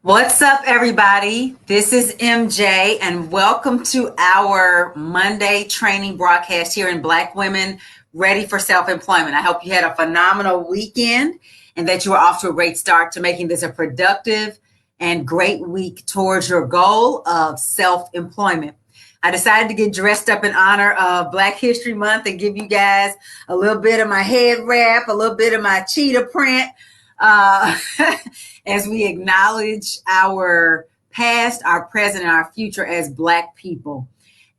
What's up, everybody? This is MJ, and welcome to our Monday training broadcast here in Black Women Ready for Self-Employment. I hope you had a phenomenal weekend and that you are off to a great start to making this a productive and great week towards your goal of self-employment. I decided to get dressed up in honor of Black History Month and give you guys a little bit of my head wrap, a little bit of my cheetah print. Uh, as we acknowledge our past, our present, and our future as Black people.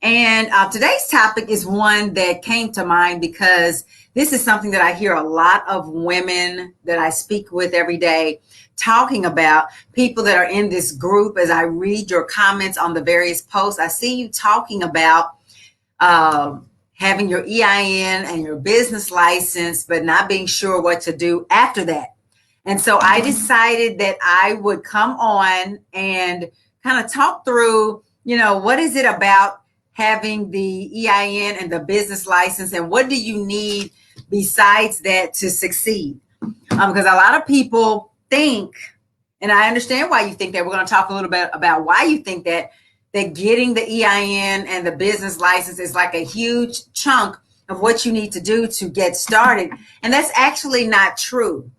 And today's topic is one that came to mind because this is something that I hear a lot of women that I speak with every day talking about. People that are in this group, as I read your comments on the various posts, I see you talking about having your EIN and your business license, but not being sure what to do after that. And so I decided that I would come on and kind of talk through, what is it about having the EIN and the business license, and what do you need besides that to succeed? Because a lot of people think, and I understand why you think that. We're going to talk a little bit about why you think that getting the EIN and the business license is like a huge chunk of what you need to do to get started. And that's actually not true.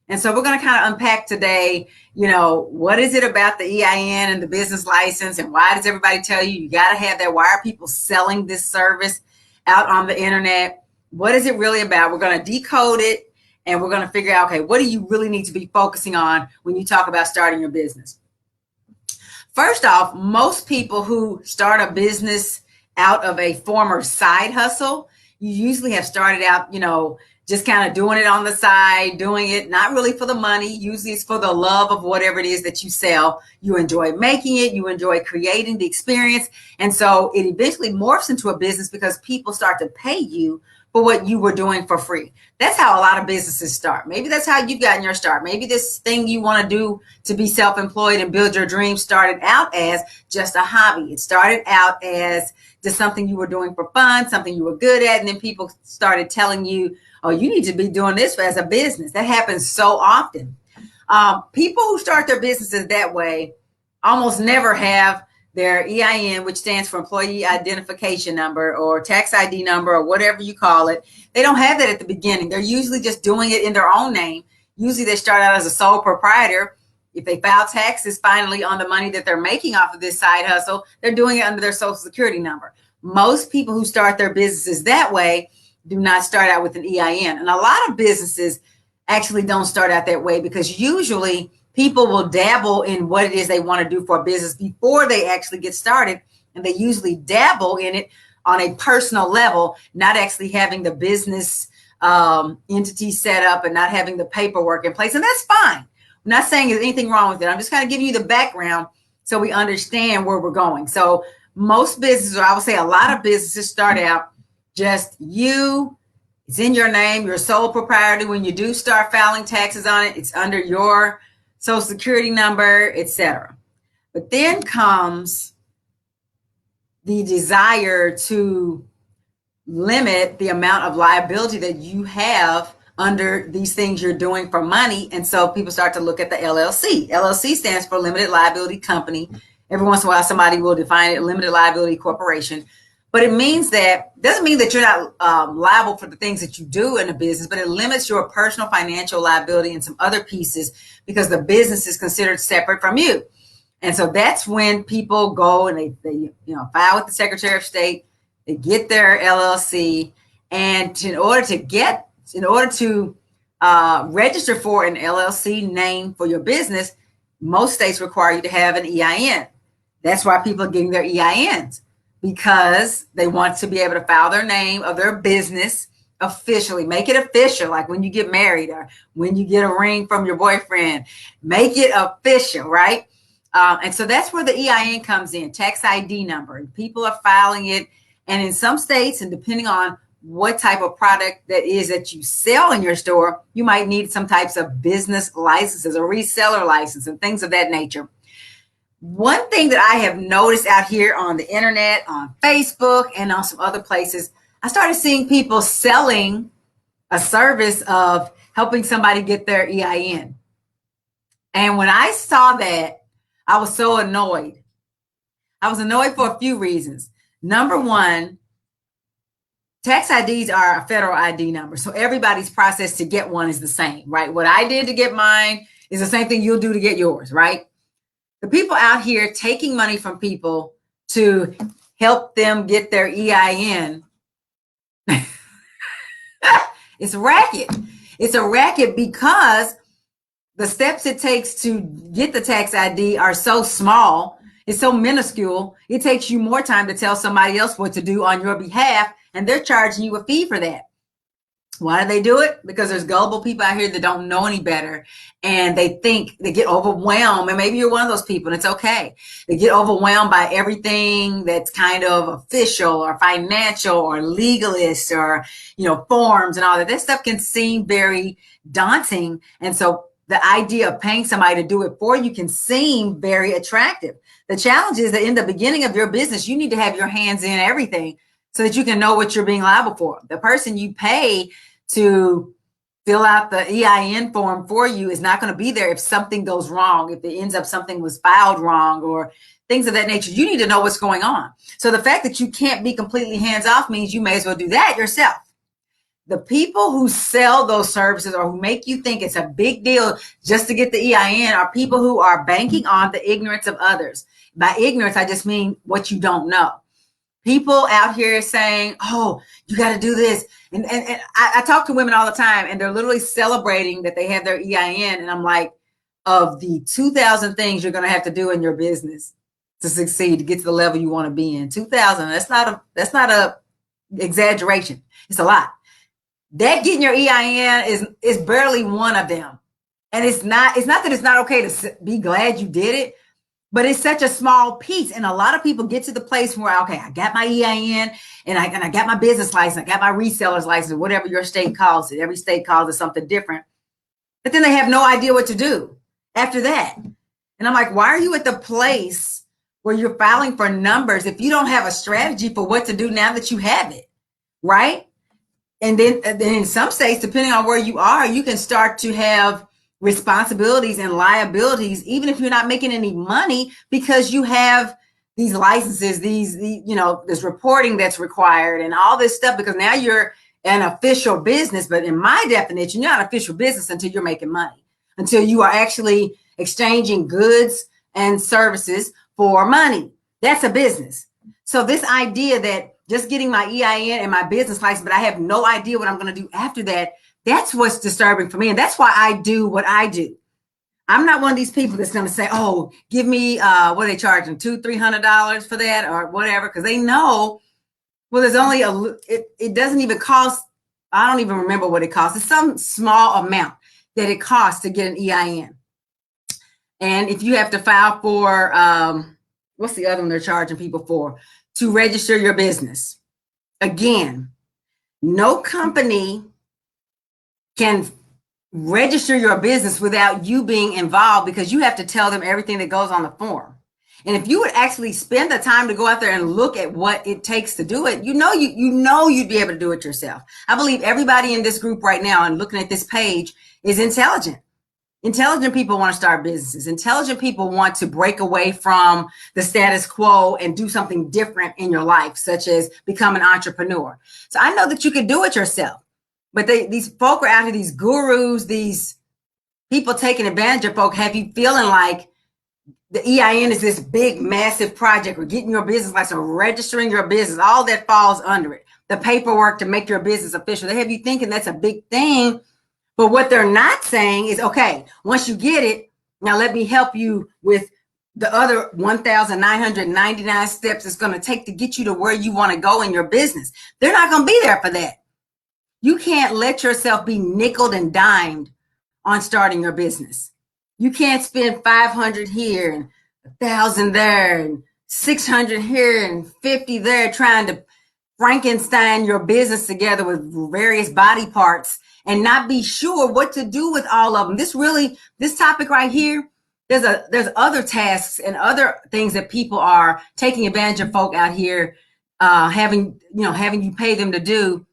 And so we're going to kind of unpack today, what is it about the EIN and the business license, and why does everybody tell you got to have that? Why are people selling this service out on the internet? What is it really about? We're going to decode it, and we're going to figure out, okay, what do you really need to be focusing on when you talk about starting your business? First off, most people who start a business out of a former side hustle, you usually have started out, just kind of doing it on the side, doing it not really for the money. Usually it's for the love of whatever it is that you sell. You enjoy making it. You enjoy creating the experience. And so it eventually morphs into a business because people start to pay you for what you were doing for free. That's how a lot of businesses start. Maybe that's how you've gotten your start. Maybe this thing you want to do to be self-employed and build your dreams started out as just a hobby. It started out as just something you were doing for fun, something you were good at. And then people started telling you, oh, you need to be doing this as a business. That happens so often. People who start their businesses that way almost never have their EIN, which stands for Employee Identification Number or Tax ID number or whatever you call it. They don't have that at the beginning. They're usually just doing it in their own name. Usually they start out as a sole proprietor. If they file taxes finally on the money that they're making off of this side hustle, they're doing it under their Social Security number. Most people who start their businesses that way do not start out with an EIN. And a lot of businesses actually don't start out that way because usually people will dabble in what it is they want to do for a business before they actually get started. And they usually dabble in it on a personal level, not actually having the business entity set up and not having the paperwork in place. And that's fine. I'm not saying there's anything wrong with it. I'm just kind of giving you the background so we understand where we're going. So most businesses, or I would say a lot of businesses, start out just you. It's in your name, your sole proprietor. When you do start filing taxes on it, it's under your Social Security number, etc. But then comes the desire to limit the amount of liability that you have under these things you're doing for money. And so people start to look at the LLC. LLC stands for Limited Liability Company. Every once in a while, somebody will define it Limited Liability Corporation. But it means that, doesn't mean that you're not liable for the things that you do in a business, but it limits your personal financial liability and some other pieces because the business is considered separate from you. And so that's when people go and they file with the Secretary of State, they get their LLC, and in order to register for an LLC name for your business, most states require you to have an EIN. That's why people are getting their EINs, because they want to be able to file their name of their business officially, make it official, like when you get married or when you get a ring from your boyfriend, make it official, right? And so that's where the EIN comes in, tax ID number, and people are filing it. And in some states, and depending on what type of product that is that you sell in your store, you might need some types of business licenses, a reseller license, and things of that nature. One thing that I have noticed out here on the internet, on Facebook, and on some other places, I started seeing people selling a service of helping somebody get their EIN. And when I saw that, I was so annoyed. I was annoyed for a few reasons. Number one, tax IDs are a federal ID number. So everybody's process to get one is the same, right? What I did to get mine is the same thing you'll do to get yours, right? The people out here taking money from people to help them get their EIN, it's a racket. It's a racket because the steps it takes to get the tax ID are so small, it's so minuscule, it takes you more time to tell somebody else what to do on your behalf, and they're charging you a fee for that. Why do they do it? Because there's gullible people out here that don't know any better, and they think, they get overwhelmed, and maybe you're one of those people, and it's okay. They get overwhelmed by everything that's kind of official or financial or legalist or, forms and all that. This stuff can seem very daunting, and so the idea of paying somebody to do it for you can seem very attractive. The challenge is that in the beginning of your business, you need to have your hands in everything so that you can know what you're being liable for. The person you pay to fill out the EIN form for you is not going to be there if something goes wrong, if it ends up something was filed wrong or things of that nature. You need to know what's going on. So the fact that you can't be completely hands off means you may as well do that yourself. The people who sell those services or who make you think it's a big deal just to get the EIN are people who are banking on the ignorance of others. By ignorance, I just mean what you don't know. People out here saying, oh, you got to do this. And I talk to women all the time, and they're literally celebrating that they have their EIN. And I'm like, of the 2,000 things you're going to have to do in your business to succeed, to get to the level you want to be in, 2,000, that's not a exaggeration. It's a lot. That getting your EIN is barely one of them. And it's not that it's not okay to be glad you did it, but it's such a small piece. And a lot of people get to the place where, okay, I got my EIN and I got my business license, I got my reseller's license, whatever your state calls it. Every state calls it something different. But then they have no idea what to do after that. And I'm like, why are you at the place where you're filing for numbers if you don't have a strategy for what to do now that you have it, right? And then in some states, depending on where you are, you can start to have responsibilities and liabilities, even if you're not making any money, because you have these licenses, this reporting that's required and all this stuff, because now you're an official business. But in my definition, you're not an official business until you're making money, until you are actually exchanging goods and services for money. That's a business. So this idea that just getting my EIN and my business license, but I have no idea what I'm going to do after that, that's what's disturbing for me. And that's why I do what I do. I'm not one of these people that's going to say, oh, give me, what are they charging, $200-$300 for that or whatever, because they know, well, there's only it doesn't even cost, I don't even remember what it costs. It's some small amount that it costs to get an EIN. And if you have to file for, what's the other one they're charging people for? To register your business. Again, no company can register your business without you being involved, because you have to tell them everything that goes on the form. And if you would actually spend the time to go out there and look at what it takes to do it, you'd be able to do it yourself. I believe everybody in this group right now and looking at this page is intelligent. Intelligent people want to start businesses. Intelligent people want to break away from the status quo and do something different in your life, such as become an entrepreneur. So I know that you can do it yourself, but these folk are out here, these gurus, these people taking advantage of folk, have you feeling like the EIN is this big, massive project, or getting your business license, or registering your business, all that falls under it. The paperwork to make your business official. They have you thinking that's a big thing. But what they're not saying is, okay, once you get it, now let me help you with the other 1,999 steps it's going to take to get you to where you want to go in your business. They're not going to be there for that. You can't let yourself be nickeled and dimed on starting your business. You can't spend 500 here and 1,000 there and 600 here and 50 there trying to Frankenstein your business together with various body parts and not be sure what to do with all of them. This topic right here, there's other tasks and other things that people are taking advantage of folk out here, having you pay them to do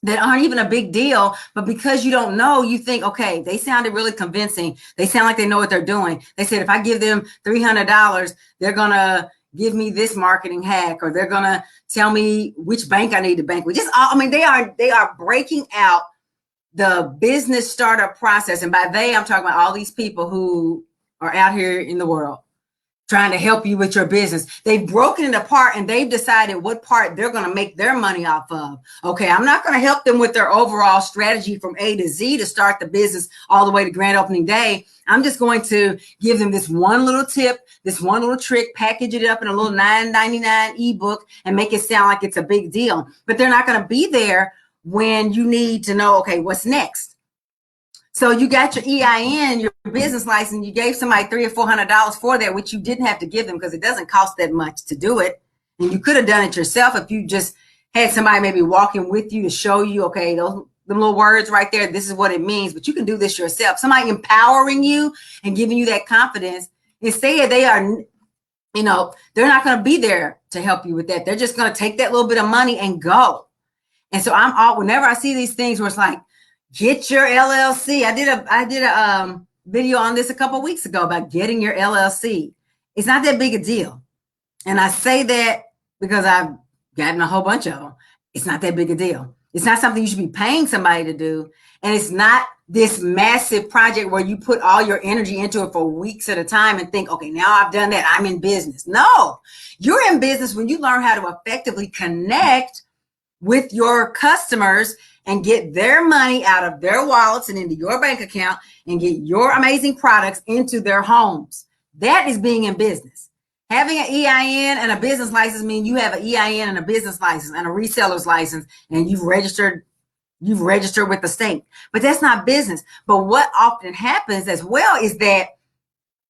that aren't even a big deal, but because you don't know, you think, okay, they sounded really convincing. They sound like they know what they're doing. They said, if I give them $300, they're going to give me this marketing hack, or they're going to tell me which bank I need to bank with. They are breaking out the business startup process. And by they, I'm talking about all these people who are out here in the world trying to help you with your business. They've broken it apart and they've decided what part they're going to make their money off of. Okay, I'm not going to help them with their overall strategy from A to Z to start the business all the way to grand opening day. I'm just going to give them this one little tip, this one little trick, package it up in a little $9.99 ebook and make it sound like it's a big deal. But they're not going to be there when you need to know, okay, what's next? So you got your EIN, your business license, you gave somebody $300 or $400 for that, which you didn't have to give them because it doesn't cost that much to do it. And you could have done it yourself if you just had somebody maybe walking with you to show you, okay, those the little words right there, this is what it means, but you can do this yourself. Somebody empowering you and giving you that confidence. Instead, they are, they're not going to be there to help you with that. They're just going to take that little bit of money and go. And so whenever I see these things where it's like, get your LLC. I did a video on this a couple of weeks ago about getting your LLC. It's not that big a deal. And I say that because I've gotten a whole bunch of them. It's not that big a deal. It's not something you should be paying somebody to do. And it's not this massive project where you put all your energy into it for weeks at a time and think, okay, now I've done that, I'm in business. No, you're in business when you learn how to effectively connect with your customers and get their money out of their wallets and into your bank account and get your amazing products into their homes. That is being in business. Having an EIN and a business license means you have an EIN and a business license and a reseller's license, and you've registered with the state. But that's not business. But what often happens as well is that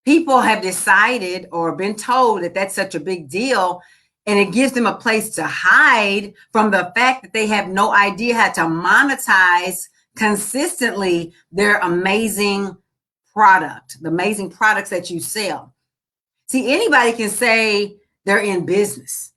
people have decided or been told that that's such a big deal, and it gives them a place to hide from the fact that they have no idea how to monetize consistently their amazing product, the amazing products that you sell. See, anybody can say they're in business,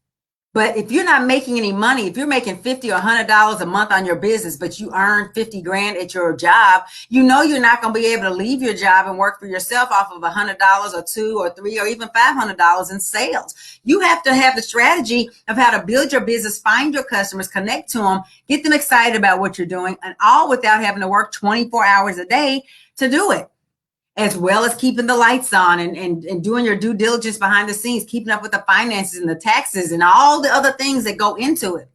but if you're not making any money, if you're making $50 or $100 a month on your business, but you earn 50 grand at your job, you're not going to be able to leave your job and work for yourself off of $100 or $200 or $300 or even $500 in sales. You have to have the strategy of how to build your business, find your customers, connect to them, get them excited about what you're doing, and all without having to work 24 hours a day to do it, as well as keeping the lights on and doing your due diligence behind the scenes, keeping up with the finances and the taxes and all the other things that go into it.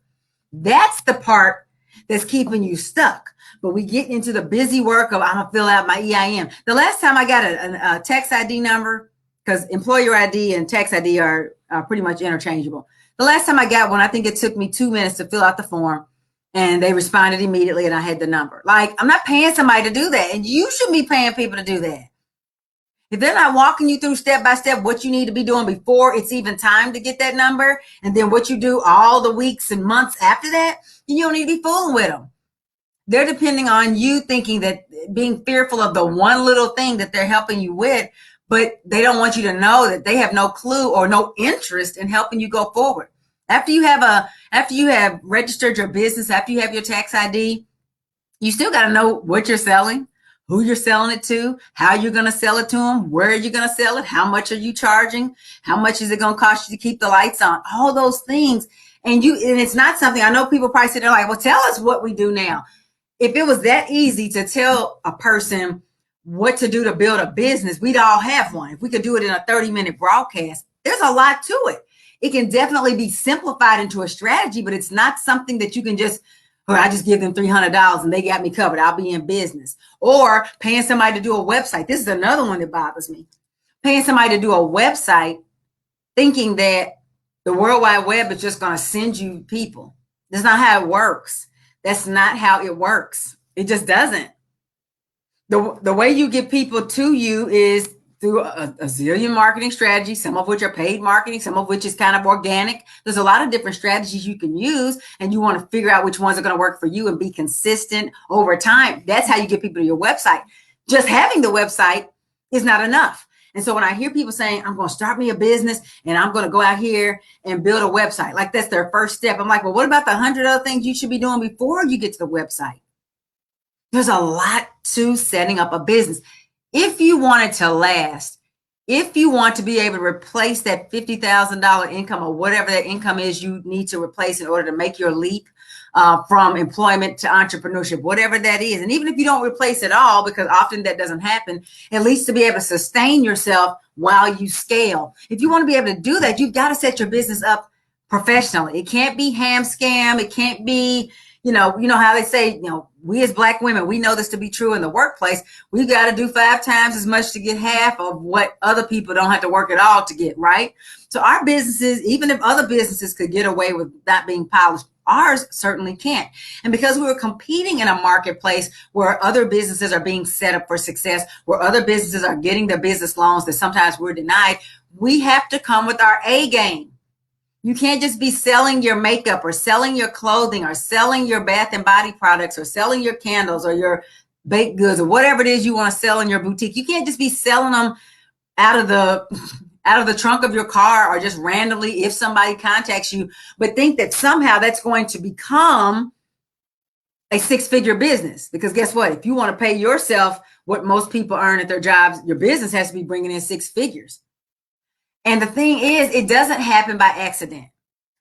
That's the part that's keeping you stuck. But we get into the busy work of, I'm going to fill out my EIN. The last time I got a tax ID number, because employer ID and tax ID are pretty much interchangeable. The last time I got one, I think it took me 2 minutes to fill out the form. And they responded immediately and I had the number. Like, I'm not paying somebody to do that. And you shouldn't be paying people to do that. If they're not walking you through step by step what you need to be doing before it's even time to get that number, and then what you do all the weeks and months after that, then you don't need to be fooling with them. They're depending on you, thinking that, being fearful of the one little thing that they're helping you with, but they don't want you to know that they have no clue or no interest in helping you go forward. After you have registered your business, after you have your tax ID, you still got to know what you're selling, who you're selling it to, how you're going to sell it to them, where you're going to sell it, how much are you charging, how much is it going to cost you to keep the lights on, all those things. And it's not something, I know people probably sit there like, well, tell us what we do now. If it was that easy to tell a person what to do to build a business, we'd all have one. If we could do it in a 30-minute broadcast, there's a lot to it. It can definitely be simplified into a strategy, but it's not something that you can just, or I just give them $300 and they got me covered, I'll be in business. Or paying somebody to do a website. This is another one that bothers me. Paying somebody to do a website thinking that the World Wide Web is just going to send you people. That's not how it works. That's not how it works. It just doesn't. The way you get people to you is through a zillion marketing strategies, some of which are paid marketing, some of which is kind of organic. There's a lot of different strategies you can use, and you want to figure out which ones are going to work for you and be consistent over time. That's how you get people to your website. Just having the website is not enough. And so when I hear people saying, I'm going to start me a business and I'm going to go out here and build a website, like that's their first step. I'm like, well, what about the 100 other things you should be doing before you get to the website? There's a lot to setting up a business. If you want it to last, if you want to be able to replace that $50,000 income or whatever that income is you need to replace in order to make your leap from employment to entrepreneurship, whatever that is. And even if you don't replace it all, because often that doesn't happen, at least to be able to sustain yourself while you scale. If you want to be able to do that, you've got to set your business up professionally. It can't be ham scam. It can't be, you know how they say, we as Black women, we know this to be true in the workplace. We've got to do 5 times as much to get half of what other people don't have to work at all to get, right? So our businesses, even if other businesses could get away with not being polished, ours certainly can't. And because we were competing in a marketplace where other businesses are being set up for success, where other businesses are getting their business loans that sometimes we're denied, we have to come with our A game. You can't just be selling your makeup or selling your clothing or selling your bath and body products or selling your candles or your baked goods or whatever it is you want to sell in your boutique. You can't just be selling them out of the trunk of your car or just randomly if somebody contacts you, but think that somehow that's going to become a 6-figure business. Because guess what? If you want to pay yourself what most people earn at their jobs, your business has to be bringing in 6 figures. And the thing is, it doesn't happen by accident.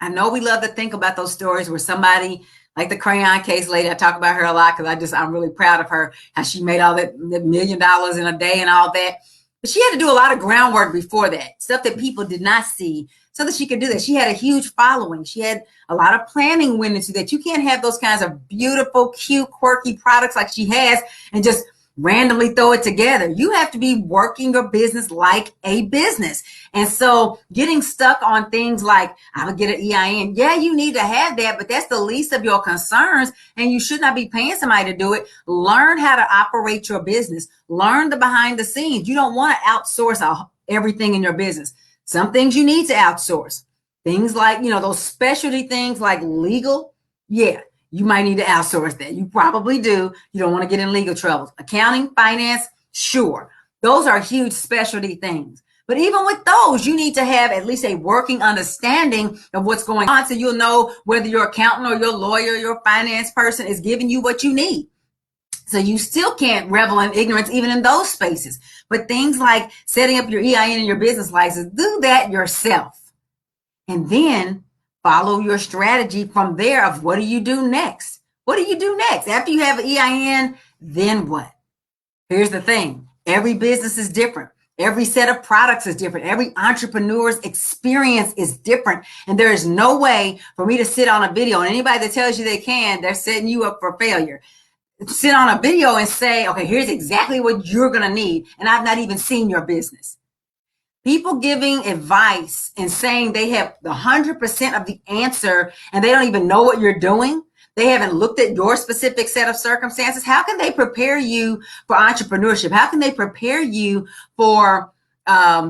I know we love to think about those stories where somebody, like the Crayon case lady, I talk about her a lot because I'm really proud of her, how she made all that $1 million in a day and all that. But she had to do a lot of groundwork before that, stuff that people did not see, so that she could do that. She had a huge following. She had a lot of planning went into that. You can't have those kinds of beautiful, cute, quirky products like she has and just randomly throw it together. You have to be working your business like a business. And so getting stuck on things like, I would get an EIN. Yeah, you need to have that, but that's the least of your concerns. And you should not be paying somebody to do it. Learn how to operate your business. Learn the behind the scenes. You don't want to outsource everything in your business. Some things you need to outsource. Things like, those specialty things like legal. Yeah. You might need to outsource that. You probably do. You don't want to get in legal troubles. Accounting, finance, sure. Those are huge specialty things. But even with those, you need to have at least a working understanding of what's going on so you'll know whether your accountant or your lawyer, your finance person is giving you what you need. So you still can't revel in ignorance even in those spaces. But things like setting up your EIN and your business license, do that yourself. And then follow your strategy from there of what do you do next? What do you do next? After you have an EIN, then what? Here's the thing. Every business is different. Every set of products is different. Every entrepreneur's experience is different. And there is no way for me to sit on a video, and anybody that tells you they can, they're setting you up for failure. Sit on a video and say, okay, here's exactly what you're going to need. And I've not even seen your business. People giving advice and saying they have 100% of the answer and they don't even know what you're doing. They haven't looked at your specific set of circumstances. How can they prepare you for entrepreneurship? How can they prepare you for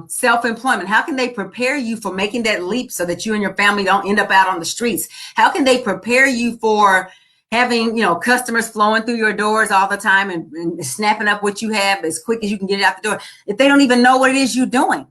self-employment? How can they prepare you for making that leap so that you and your family don't end up out on the streets? How can they prepare you for having, customers flowing through your doors all the time and snapping up what you have as quick as you can get it out the door if they don't even know what it is you're doing?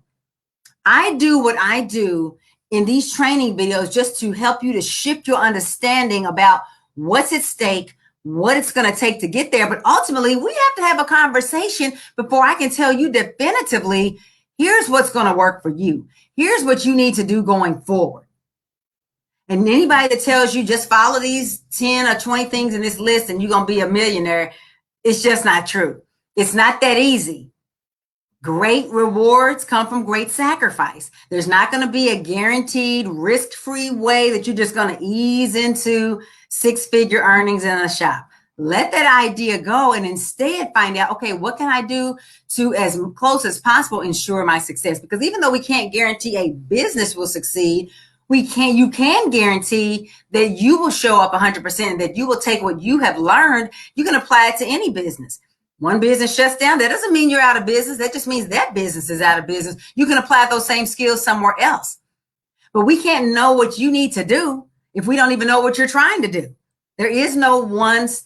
I do what I do in these training videos just to help you to shift your understanding about what's at stake, what it's going to take to get there. But ultimately, we have to have a conversation before I can tell you definitively, here's what's going to work for you. Here's what you need to do going forward. And anybody that tells you just follow these 10 or 20 things in this list and you're going to be a millionaire, it's just not true. It's not that easy. Great rewards come from great sacrifice. There's not going to be a guaranteed risk-free way that you're just going to ease into 6-figure earnings in a shop. Let that idea go and instead find out, okay, what can I do to, as close as possible, ensure my success? Because even though we can't guarantee a business will succeed, you can guarantee that you will show up 100%, that you will take what you have learned, you can apply it to any business. One business shuts down. That doesn't mean you're out of business. That just means that business is out of business. You can apply those same skills somewhere else. But we can't know what you need to do if we don't even know what you're trying to do. There is no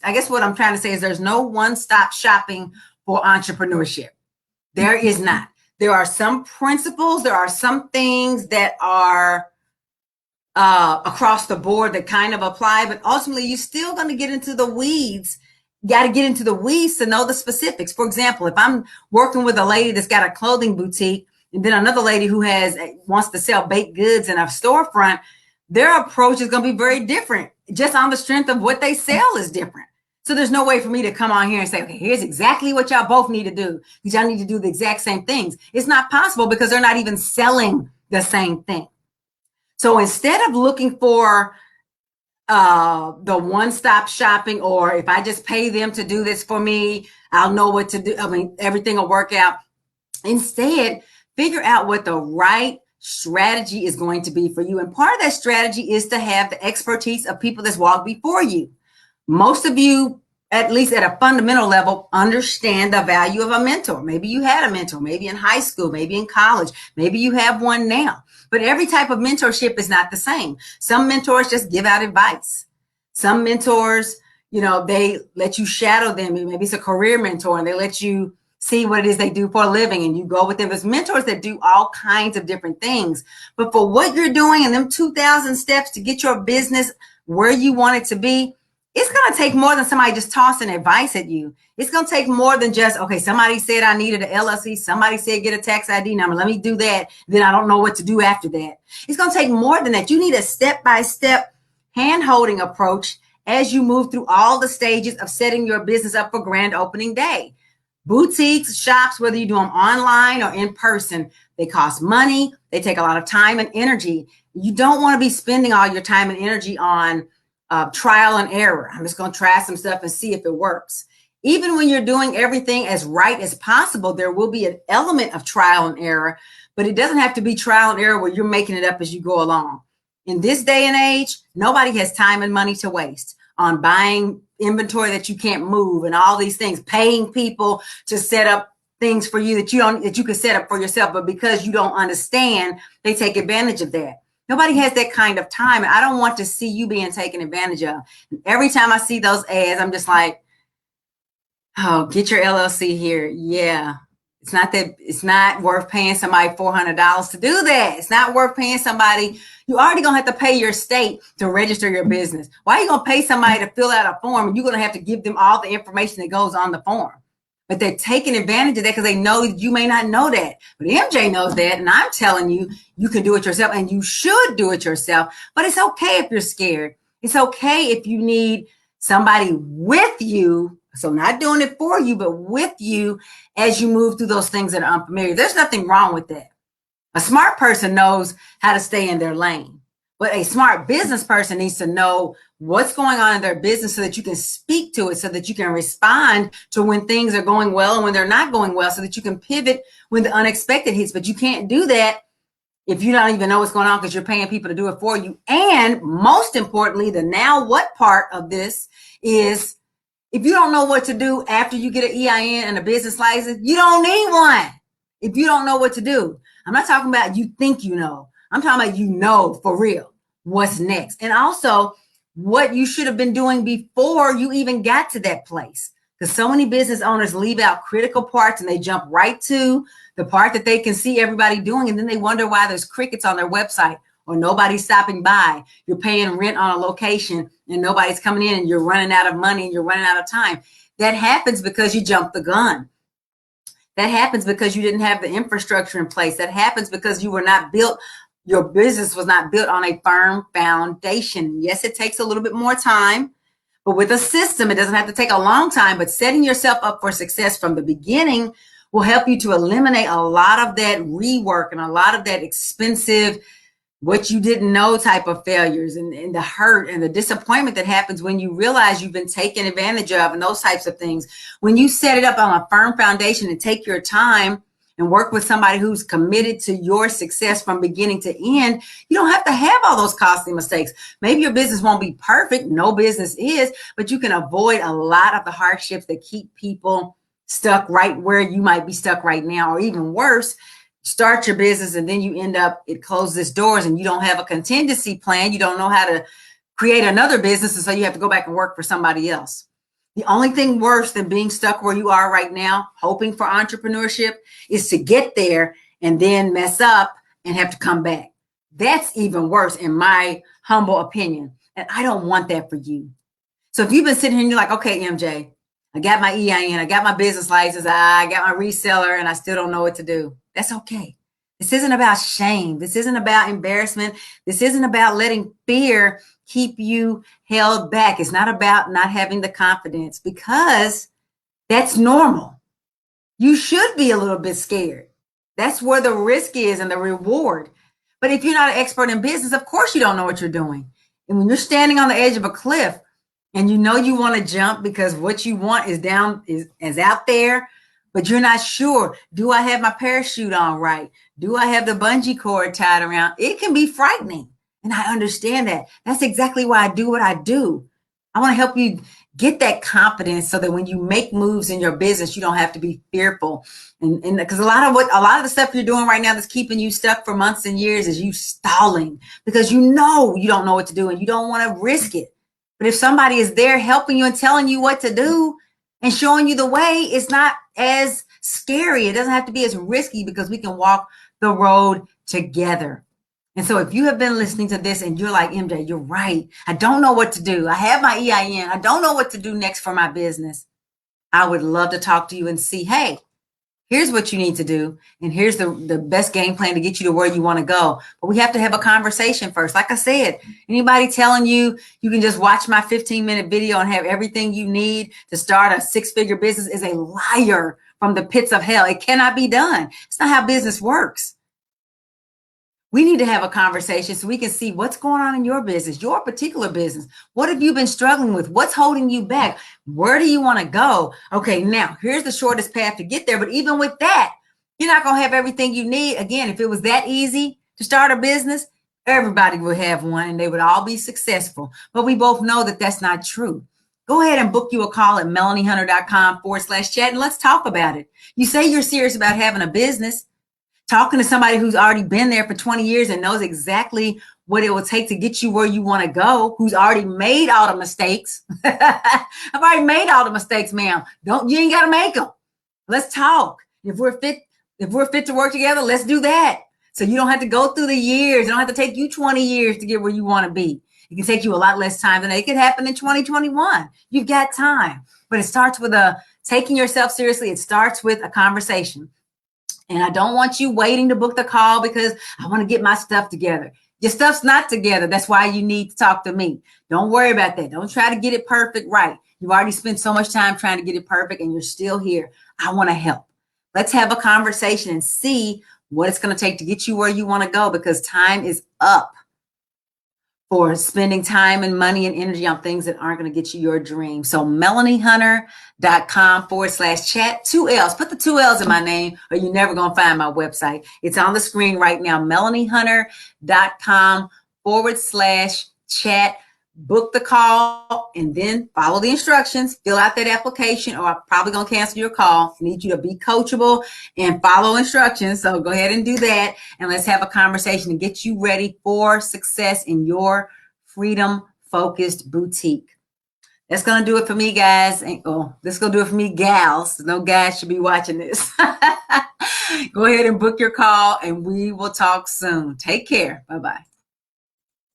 I guess what I'm trying to say is there's no one-stop shopping for entrepreneurship. There is not. There are some principles, there are some things that are across the board that kind of apply, but ultimately you're still going to get into the weeds. You got to get into the weeds to know the specifics. For example, if I'm working with a lady that's got a clothing boutique and then another lady who wants to sell baked goods in a storefront, their approach is going to be very different just on the strength of what they sell is different. So there's no way for me to come on here and say, okay, here's exactly what y'all both need to do. Y'all need to do the exact same things. It's not possible because they're not even selling the same thing. So instead of looking for the one-stop shopping, or if I just pay them to do this for me, I'll know what to do. I mean, everything will work out. Instead, figure out what the right strategy is going to be for you. And part of that strategy is to have the expertise of people that's walked before you. Most of you, at least at a fundamental level, understand the value of a mentor. Maybe you had a mentor, maybe in high school, maybe in college, maybe you have one now. But every type of mentorship is not the same. Some mentors just give out advice. Some mentors, they let you shadow them. Maybe it's a career mentor and they let you see what it is they do for a living and you go with them. There's mentors that do all kinds of different things. But for what you're doing and them 2,000 steps to get your business where you want it to be, it's going to take more than somebody just tossing advice at you. It's going to take more than just, okay, somebody said I needed an LLC. Somebody said get a tax ID number. Let me do that. Then I don't know what to do after that. It's going to take more than that. You need a step-by-step hand-holding approach as you move through all the stages of setting your business up for grand opening day. Boutiques, shops, whether you do them online or in person, they cost money. They take a lot of time and energy. You don't want to be spending all your time and energy on trial and error. I'm just going to try some stuff and see if it works. Even when you're doing everything as right as possible, there will be an element of trial and error, but it doesn't have to be trial and error where you're making it up as you go along. In this day and age, nobody has time and money to waste on buying inventory that you can't move and all these things, paying people to set up things for you that you could set up for yourself, but because you don't understand, they take advantage of that. Nobody has that kind of time. And I don't want to see you being taken advantage of. And every time I see those ads, I'm just like, oh, get your LLC here. Yeah. It's not worth paying somebody $400 to do that. It's not worth paying somebody. You already going to have to pay your state to register your business. Why are you going to pay somebody to fill out a form and you're going to have to give them all the information that goes on the form? But they're taking advantage of that because they know you may not know that. But MJ knows that. And I'm telling you, you can do it yourself and you should do it yourself. But it's okay if you're scared. It's okay if you need somebody with you. So not doing it for you, but with you as you move through those things that are unfamiliar. There's nothing wrong with that. A smart person knows how to stay in their lane. But a smart business person needs to know what's going on in their business so that you can speak to it, so that you can respond to when things are going well and when they're not going well, so that you can pivot when the unexpected hits. But you can't do that if you don't even know what's going on because you're paying people to do it for you. And most importantly, the now what part of this is if you don't know what to do after you get an EIN and a business license, you don't need one. If you don't know what to do, I'm not talking about you think you know. I'm talking about you know for real what's next. And also what you should have been doing before you even got to that place. Because so many business owners leave out critical parts and they jump right to the part that they can see everybody doing. And then they wonder why there's crickets on their website or nobody's stopping by. You're paying rent on a location and nobody's coming in and you're running out of money and you're running out of time. That happens because you jumped the gun. That happens because you didn't have the infrastructure in place. That happens because you were not built. Your business was not built on a firm foundation. Yes, it takes a little bit more time, but with a system, it doesn't have to take a long time, but setting yourself up for success from the beginning will help you to eliminate a lot of that rework and a lot of that expensive, what you didn't know type of failures and the hurt and the disappointment that happens when you realize you've been taken advantage of and those types of things. When you set it up on a firm foundation and take your time and work with somebody who's committed to your success from beginning to end, you don't have to have all those costly mistakes. Maybe your business won't be perfect. No business is, but you can avoid a lot of the hardships that keep people stuck right where you might be stuck right now, or even worse, start your business and then you end up, it closes doors and you don't have a contingency plan. You don't know how to create another business. And so you have to go back and work for somebody else. The only thing worse than being stuck where you are right now, hoping for entrepreneurship, is to get there and then mess up and have to come back. That's even worse, in my humble opinion. And I don't want that for you. So if you've been sitting here and you're like, okay, MJ, I got my EIN, I got my business license, I got my reseller, and I still don't know what to do. That's okay. This isn't about shame. This isn't about embarrassment. This isn't about letting fear keep you held back. It's not about not having the confidence, because that's normal. You should be a little bit scared. That's where the risk is and the reward. But if you're not an expert in business, of course you don't know what you're doing. And when you're standing on the edge of a cliff and you know you want to jump because what you want is out there, but you're not sure, do I have my parachute on right? Do I have the bungee cord tied around? It can be frightening. And I understand that. That's exactly why I do what I do. I want to help you get that confidence so that when you make moves in your business, you don't have to be fearful. And because a lot of the stuff you're doing right now that's keeping you stuck for months and years is you stalling because you know you don't know what to do and you don't want to risk it. But if somebody is there helping you and telling you what to do and showing you the way, it's not as scary. It doesn't have to be as risky because we can walk the road together. And so if you have been listening to this and you're like, MJ, you're right. I don't know what to do. I have my EIN. I don't know what to do next for my business. I would love to talk to you and see, hey, here's what you need to do. And here's the best game plan to get you to where you want to go. But we have to have a conversation first. Like I said, anybody telling you you can just watch my 15-minute video and have everything you need to start a 6-figure business is a liar from the pits of hell. It cannot be done. It's not how business works. We need to have a conversation so we can see what's going on in your business, your particular business. What have you been struggling with? What's holding you back? Where do you want to go? Okay, now here's the shortest path to get there. But even with that, you're not going to have everything you need. Again, if it was that easy to start a business, everybody would have one and they would all be successful. But we both know that that's not true. Go ahead and book you a call at melaniehunter.com/chat and let's talk about it. You say you're serious about having a business. Talking to somebody who's already been there for 20 years and knows exactly what it will take to get you where you want to go, who's already made all the mistakes. I've already made all the mistakes, ma'am. You ain't got to make them. Let's talk. If we're fit to work together, let's do that. So you don't have to go through the years. It don't have to take you 20 years to get where you want to be. It can take you a lot less time than that. It could happen in 2021. You've got time. But it starts with taking yourself seriously. It starts with a conversation. And I don't want you waiting to book the call because I want to get my stuff together. Your stuff's not together. That's why you need to talk to me. Don't worry about that. Don't try to get it perfect right. You've already spent so much time trying to get it perfect and you're still here. I want to help. Let's have a conversation and see what it's going to take to get you where you want to go, because time is up for spending time and money and energy on things that aren't going to get you your dream. So melaniehunter.com/chat, 2 L's. Put the 2 L's in my name or you're never going to find my website. It's on the screen right now, melaniehunter.com/chat. Book the call and then follow the instructions, fill out that application, or I'm probably going to cancel your call. I need you to be coachable and follow instructions. So go ahead and do that. And let's have a conversation and get you ready for success in your freedom-focused boutique. That's going to do it for me, guys. This is going to do it for me, gals. No guys should be watching this. Go ahead and book your call and we will talk soon. Take care. Bye-bye.